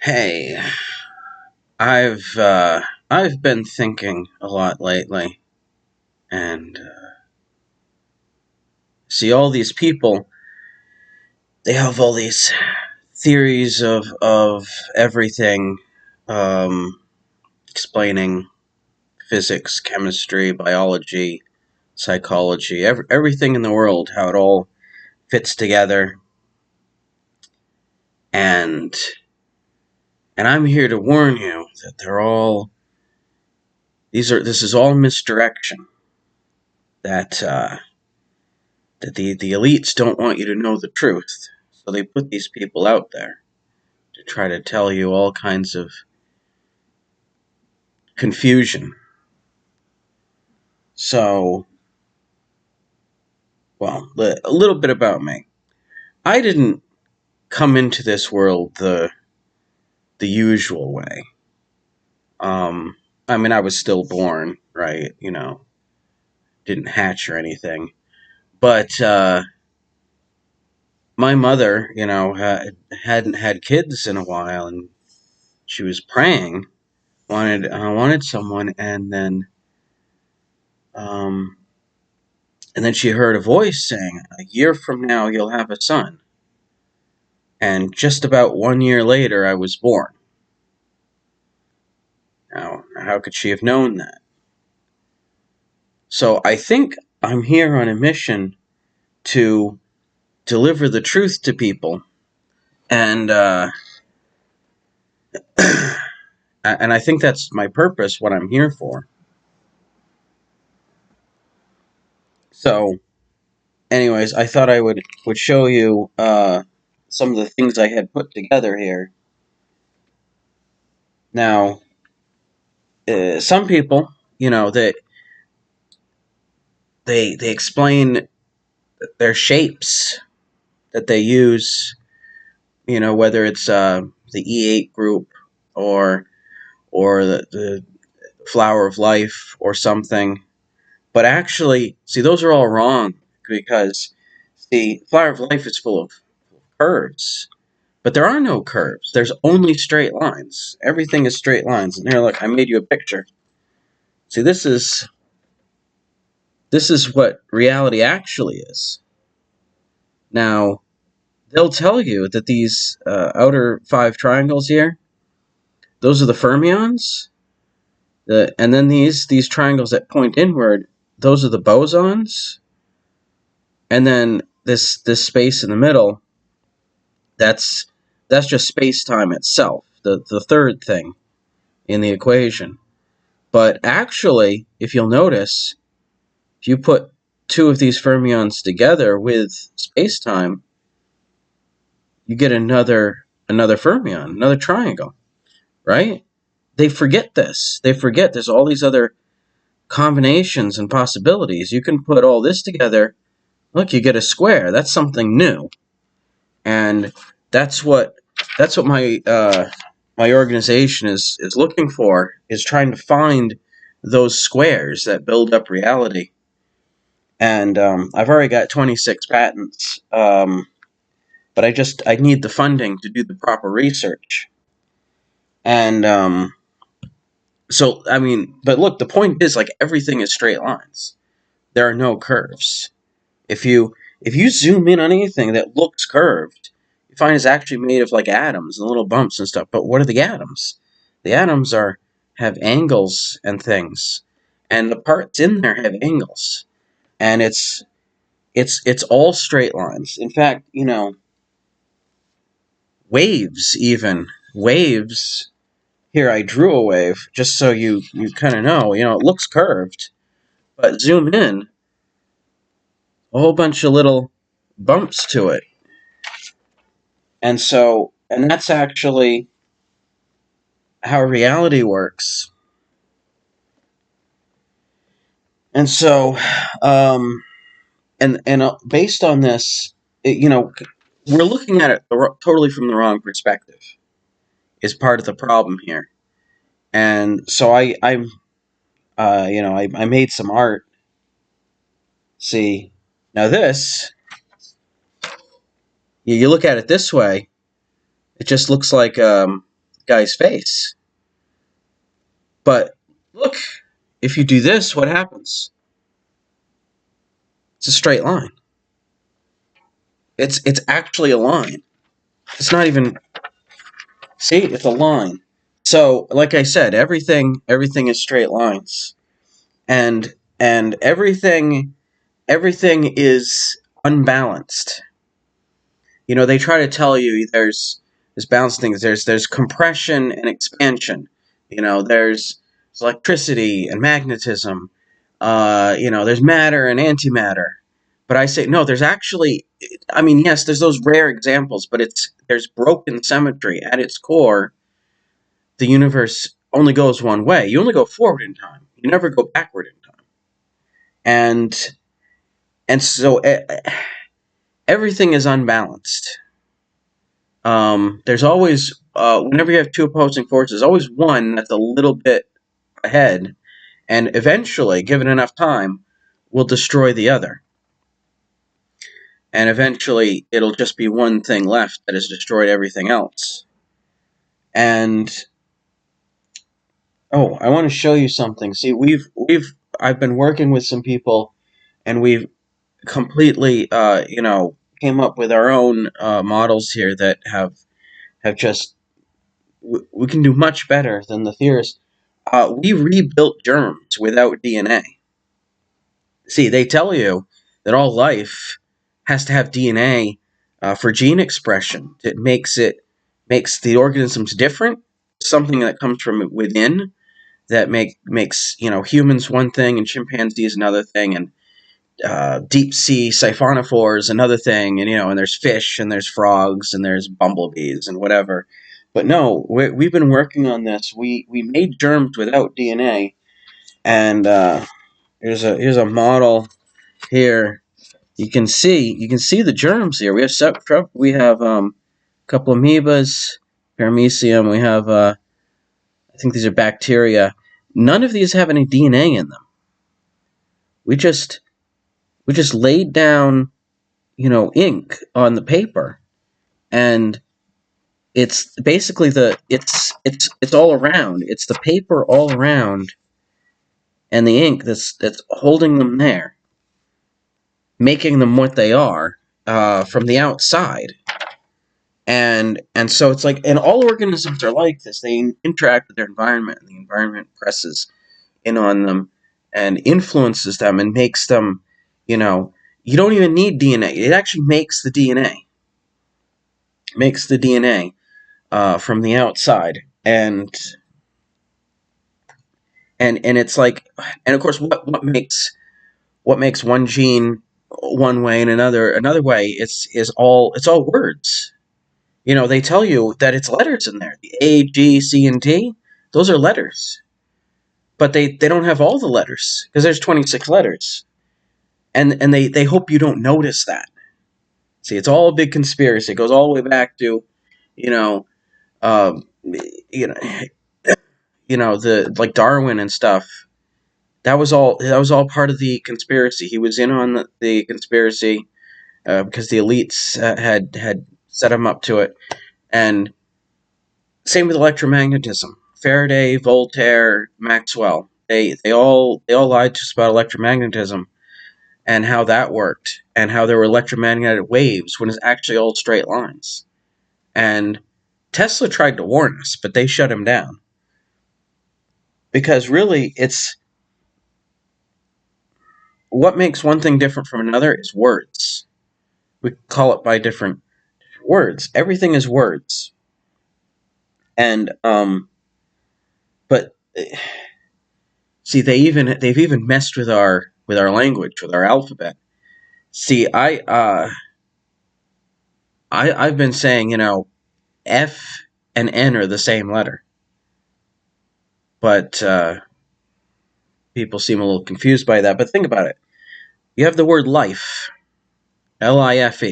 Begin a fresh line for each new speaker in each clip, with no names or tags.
Hey, I've been thinking a lot lately, and see all these people. They have all these theories of everything, um, explaining physics, chemistry, biology, psychology, everything in the world, how it all fits together, and and I'm here to warn you that this is all misdirection. That the elites don't want you to know the truth. So they put these people out there to try to tell you all kinds of confusion. So, well, a little bit about me. I didn't come into this world the usual way. Um, I mean, I was still born, right? Didn't hatch or anything. But my mother, hadn't had kids in a while, and she was praying, wanted someone, um, and then she heard a voice saying, "A year from now, you'll have a son." And just about 1 year later, I was born. Now, how could she have known that? So I think I'm here on a mission to deliver the truth to people, and and I think that's my purpose, what I'm here for. So, anyways, I thought I would show you some of the things I had put together here. Now, some people, they explain their shapes that they use, whether it's the E8 group or the flower of life or something. But actually, see, those are all wrong because the flower of life is full of curves. But there are no curves. There's only straight lines. Everything is straight lines. And here, look, I made you a picture. See, this is what reality actually is. Now, they'll tell you that these outer five triangles here, those are the fermions, and then these triangles that point inward, those are the bosons, and then this space in the middle, that's just space time itself, the third thing in the equation. But actually, if you'll notice, if you put two of these fermions together with space time, you get another fermion, another triangle, right? They forget this. They forget there's all these other combinations and possibilities. You can put all this together. Look, you get a square. That's something new, and that's what my organization is looking for. Is trying to find those squares that build up reality. And I've already got 26 patents, but I need the funding to do the proper research. And so I mean, but look, the point is like everything is straight lines. There are no curves. If you zoom in on anything that looks curved, you find it's actually made of like atoms and little bumps and stuff. But what are the atoms? The atoms have angles and things, and the parts in there have angles, and it's all straight lines. In fact, waves even waves. Here, I drew a wave just so you kind of know. It looks curved, but zoom in, a whole bunch of little bumps to it. And that's actually how reality works. And so, um, and based on this, we're looking at it totally from the wrong perspective. Is part of the problem here. And so I made some art. See, now this, you look at it this way, it just looks like guy's face. But look, if you do this, what happens? It's a straight line. It's actually a line. It's not even. See, it's a line. So, like I said, everything is straight lines, and everything is unbalanced. You know, they try to tell you there's balanced things. There's compression and expansion. You know, there's electricity and magnetism. You know, there's matter and antimatter. But I say no. There's actually, I mean, yes, there's those rare examples, but there's broken symmetry at its core. The universe only goes one way. You only go forward in time. You never go backward in time. And so everything is unbalanced. There's always, whenever you have two opposing forces, always one that's a little bit ahead, and eventually, given enough time, will destroy the other. And eventually, it'll just be one thing left that has destroyed everything else. And I want to show you something. See, I've been working with some people, and we've completely, came up with our own models here that have just we can do much better than the theorists. We rebuilt germs without DNA. See, they tell you that all life has to have DNA for gene expression. It makes the organisms different. Something that comes from within that makes humans one thing and chimpanzees another thing, and deep sea siphonophores another thing, and there's fish and there's frogs and there's bumblebees and whatever. But no, we've been working on this. We made germs without DNA, and here's a model here. You can see the germs here. We have a couple amoebas, paramecium. We have I think these are bacteria. None of these have any DNA in them. We just laid down ink on the paper, and it's basically it's all around. It's the paper all around, and the ink that's holding them there, making them what they are from the outside. And so it's like, and all organisms are like this. They interact with their environment, and the environment presses in on them and influences them and makes them, you don't even need DNA. It actually makes the DNA. From the outside, and it's like, and of course, what makes one gene one way and another way? It's all words. They tell you that it's letters in there. The A, G, C, and T. Those are letters, but they don't have all the letters because there's 26 letters, and they hope you don't notice that. See, it's all a big conspiracy. It goes all the way back to, you know, um, you know, the like Darwin and stuff. That was all part of the conspiracy. He was in on the conspiracy because the elites had set him up to it. And same with electromagnetism. Faraday, Voltaire, Maxwell. They all lied to us about electromagnetism and how that worked, and how there were electromagnetic waves when it's actually all straight lines. And Tesla tried to warn us, but they shut him down. Because really, it's what makes one thing different from another is words. We call it by different words. Everything is words. And but see, they've even messed with our language, with our alphabet. See, I've been saying, F and N are the same letter, but people seem a little confused by that. But think about it. You have the word life, Life.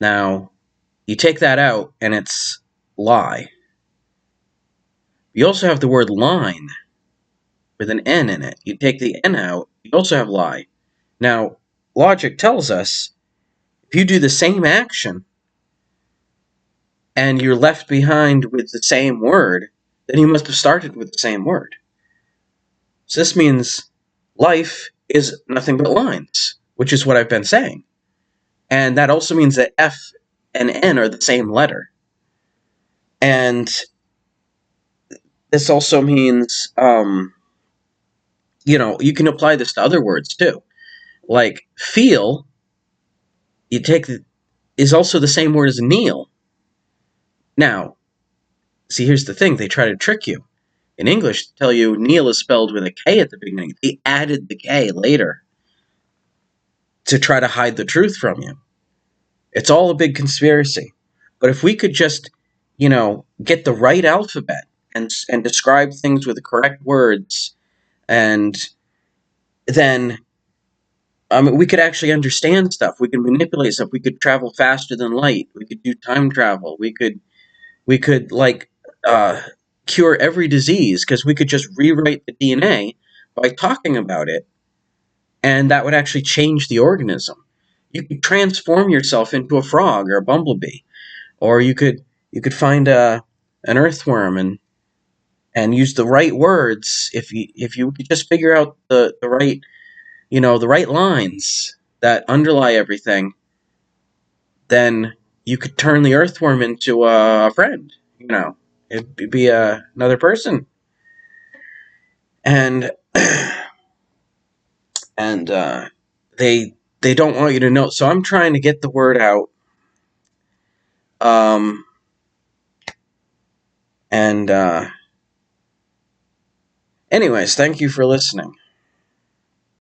Now, you take that out, and it's lie. You also have the word line with an N in it. You take the N out, you also have lie. Now, logic tells us if you do the same action and you're left behind with the same word, then you must have started with the same word. So this means life is nothing but lines, which is what I've been saying. And that also means that F and N are the same letter. And this also means, you can apply this to other words too. Like feel, is also the same word as kneel. Now, see, here's the thing. They try to trick you. In English, they tell you kneel is spelled with a K at the beginning. They added the K later to try to hide the truth from you. It's all a big conspiracy. But if we could just, get the right alphabet and describe things with the correct words, and then we could actually understand stuff. We could manipulate stuff. We could travel faster than light. We could do time travel. We could uh, cure every disease because we could just rewrite the DNA by talking about it, and that would actually change the organism. You could transform yourself into a frog or a bumblebee, or you could find an earthworm and use the right words. If you could just figure out the right the right lines that underlie everything, then you could turn the earthworm into a friend. It'd be another person, and and they don't want you to know. So I'm trying to get the word out. Um, and anyways, thank you for listening.